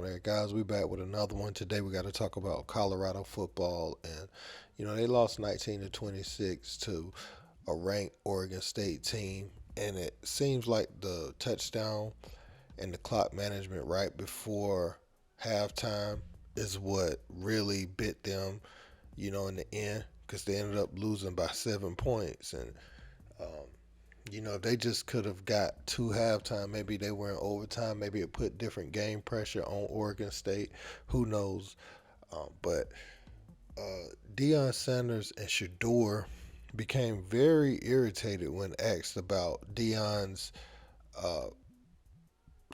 there, guys? We back with another one. Today we got to talk about Colorado football, and they lost 19-26 to a ranked Oregon State team, and it seems like the touchdown and the clock management right before halftime is what really bit them, in the end, because they ended up losing by 7 points, and um, if they just could have got to halftime, maybe they were in overtime. Maybe it put different game pressure on Oregon State. Who knows? But Deion Sanders and Shedeur became very irritated when asked about Deion's uh,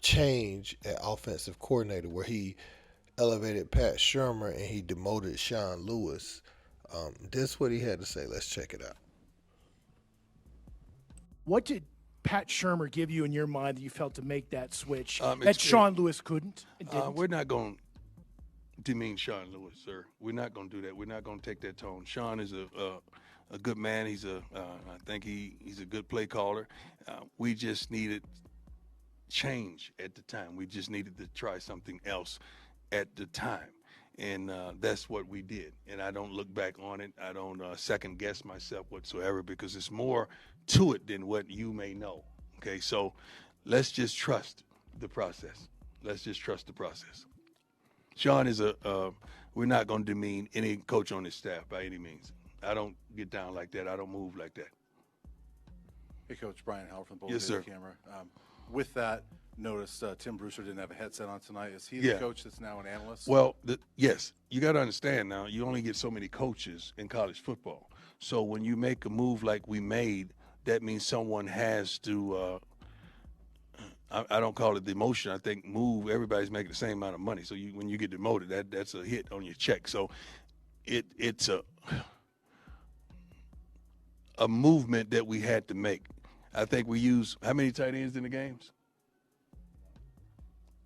change at offensive coordinator, where he elevated Pat Shurmur and he demoted Sean Lewis. This is what he had to say. Let's check it out. What did Pat Shurmur give you in your mind that you felt to make that switch that It's Sean Lewis couldn't and didn't? we're not going to demean Sean Lewis, sir. We're not going to do that. We're not going to take that tone. Sean is a good man. I think he's a good play caller. We just needed change at the time. We just needed to try something else at the time. And that's what we did. And I don't look back on it. I don't second guess myself whatsoever, because it's more to it than what you may know. Okay, so let's just trust the process. Let's just trust the process. Sean is we're not going to demean any coach on his staff by any means. I don't get down like that. I don't move like that. Hey, Coach, Brian Howard from the Yes, sir. Camera. With that, notice Tim Brewster didn't have a headset on tonight. Is he the coach that's now an analyst? Well, yes. You got to understand now, you only get so many coaches in college football. So when you make a move like we made, that means someone has to I don't call it demotion. I think move, everybody's making the same amount of money. So when you get demoted, that's a hit on your check. So it's a movement that we had to make. I think we use how many tight ends in the games?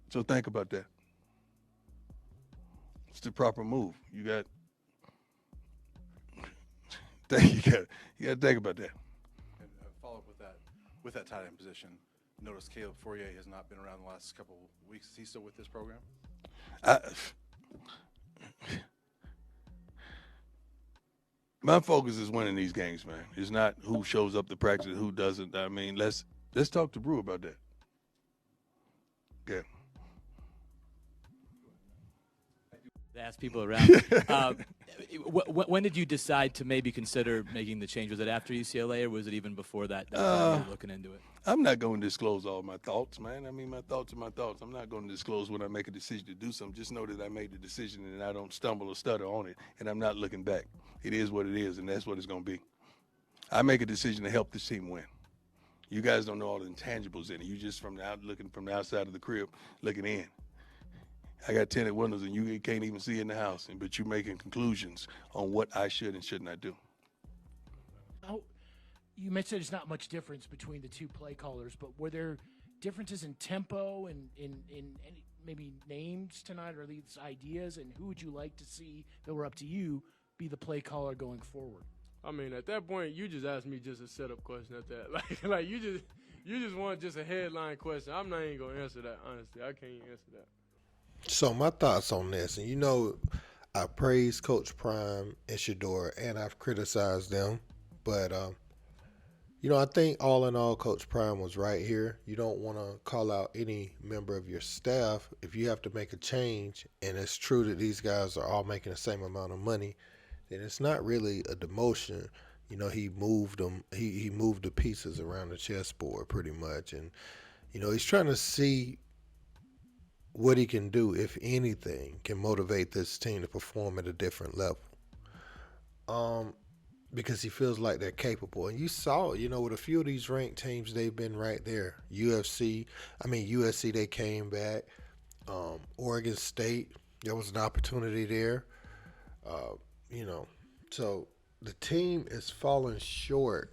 So think about that. It's the proper move. You got to think about that. And follow up with that tight end position. Notice Caleb Fourier has not been around the last couple of weeks. Is he still with this program? My focus is winning these games, man. It's not who shows up to practice and who doesn't. I mean, let's talk to Brew about that. Okay. Ask people around. When did you decide to maybe consider making the change? Was it after UCLA, or was it even before that you were looking into it? I'm not going to disclose all my thoughts, man. I mean, my thoughts are my thoughts. I'm not going to disclose when I make a decision to do something. Just know that I made the decision and I don't stumble or stutter on it, and I'm not looking back. It is what it is, and that's what it's going to be. I make a decision to help this team win. You guys don't know all the intangibles in it. You just looking from the outside of the crib, looking in. I got tinted windows, and you can't even see in the house, but you're making conclusions on what I should and should not do. Oh, you mentioned there's not much difference between the two play callers, but were there differences in tempo and in any, maybe names tonight, or at least ideas? And who would you like to see, that were up to you, be the play caller going forward? I mean, at that point, you just asked me just a setup question at that. Like you just want just a headline question. I'm not even gonna answer that, honestly. I can't even answer that. So my thoughts on this, and I praise Coach Prime and Shedeur, and I've criticized them, but I think all in all, Coach Prime was right here. You don't want to call out any member of your staff if you have to make a change, and it's true that these guys are all making the same amount of money. Then it's not really a demotion. He moved them. He moved the pieces around the chessboard pretty much, and he's trying to see what he can do, if anything, can motivate this team to perform at a different level. Because he feels like they're capable. And you saw, with a few of these ranked teams, they've been right there. USC, they came back. Oregon State, there was an opportunity there. So the team is falling short.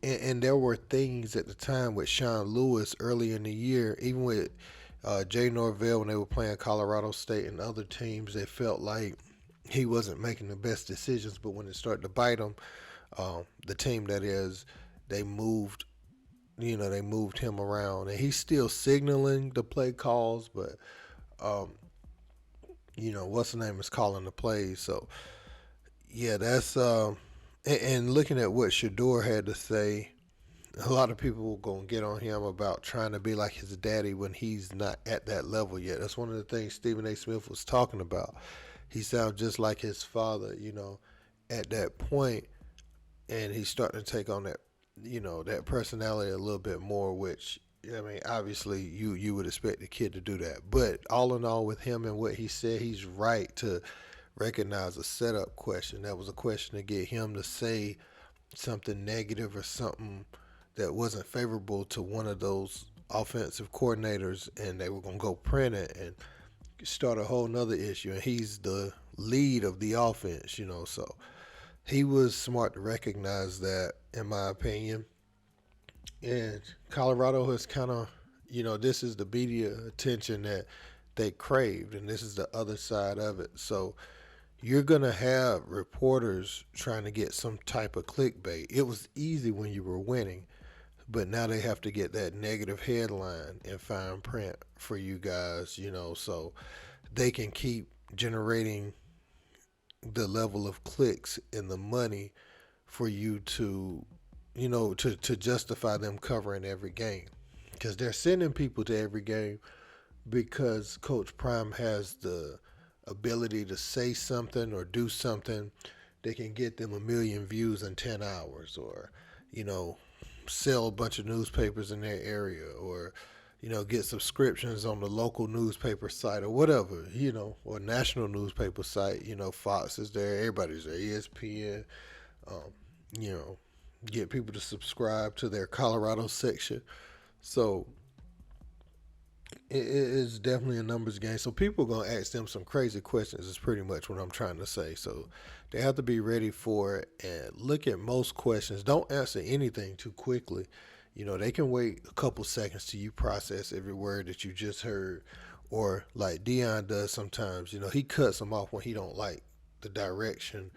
And there were things at the time with Sean Lewis early in the year, even with Jay Norvell when they were playing Colorado State and other teams, they felt like he wasn't making the best decisions. But when it started to bite him, the team that is, they moved him around, and he's still signaling the play calls. But What's the name is calling the plays. So yeah, that's and looking at what Shedeur had to say, a lot of people gonna get on him about trying to be like his daddy when he's not at that level yet. That's one of the things Stephen A. Smith was talking about. He sounds just like his father, at that point, and he's starting to take on that personality a little bit more. Which I mean, obviously, you would expect the kid to do that. But all in all, with him and what he said, he's right to recognize a setup question. That was a question to get him to say something negative or something that wasn't favorable to one of those offensive coordinators, and they were going to go print it and start a whole nother issue. And he's the lead of the offense, so he was smart to recognize that, in my opinion. And Colorado has kind of, this is the media attention that they craved, and this is the other side of it. So you're going to have reporters trying to get some type of clickbait. It was easy when you were winning, but now they have to get that negative headline in fine print for you guys, so they can keep generating the level of clicks and the money for you to, to justify them covering every game. Because they're sending people to every game because Coach Prime has the ability to say something or do something that can get them 1 million views in 10 hours, or, sell a bunch of newspapers in their area, or, get subscriptions on the local newspaper site, or whatever, or national newspaper site. Fox is there, everybody's there, ESPN, you know, get people to subscribe to their Colorado section. So it's definitely a numbers game. So people are going to ask them some crazy questions is pretty much what I'm trying to say. So they have to be ready for it and look at most questions. Don't answer anything too quickly. They can wait a couple seconds till you process every word that you just heard. Or like Deion does sometimes, he cuts them off when he don't like the direction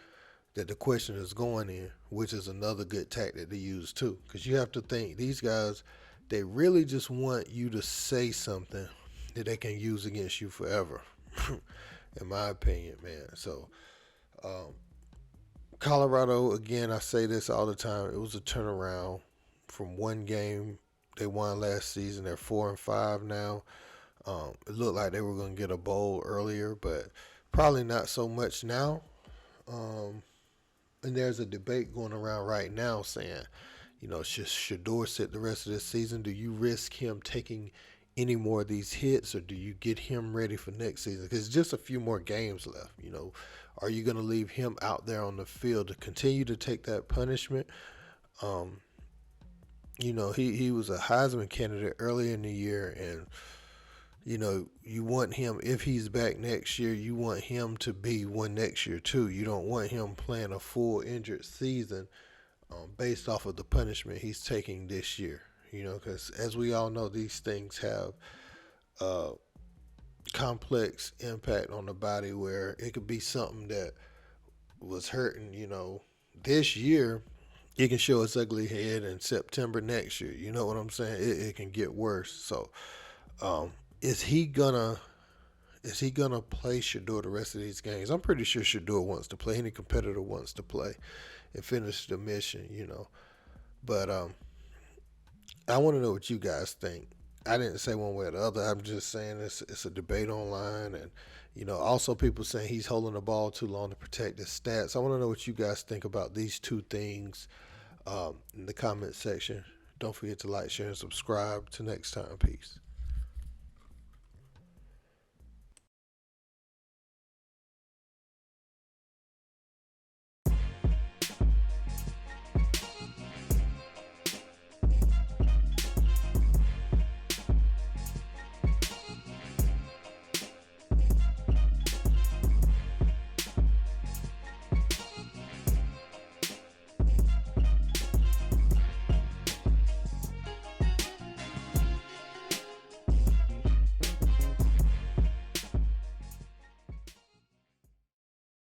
that the question is going in, which is another good tactic to use too. Because you have to think, these guys, they really just want you to say something that they can use against you forever, in my opinion, man. So, Colorado, again, I say this all the time, it was a turnaround from one game they won last season. They're 4-5 now. It looked like they were going to get a bowl earlier, but probably not so much now. And there's a debate going around right now saying, should Shedeur sit the rest of this season? Do you risk him taking any more of these hits, or do you get him ready for next season? Because just a few more games left. Are you going to leave him out there on the field to continue to take that punishment? He was a Heisman candidate early in the year, and you want him, if he's back next year, you want him to be one next year too. You don't want him playing a full injured season based off of the punishment he's taking this year. Because as we all know, these things have complex impact on the body, where it could be something that was hurting, this year. It can show its ugly head in September next year. You know what I'm saying? It can get worse. So, is he gonna play Shedeur the rest of these games? I'm pretty sure Shedeur wants to play. Any competitor wants to play and finish the mission. But I want to know what you guys think. I didn't say one way or the other. I'm just saying it's a debate online, and also people saying he's holding the ball too long to protect his stats. I want to know what you guys think about these two things in the comment section. Don't forget to like, share, and subscribe. Till next time, peace.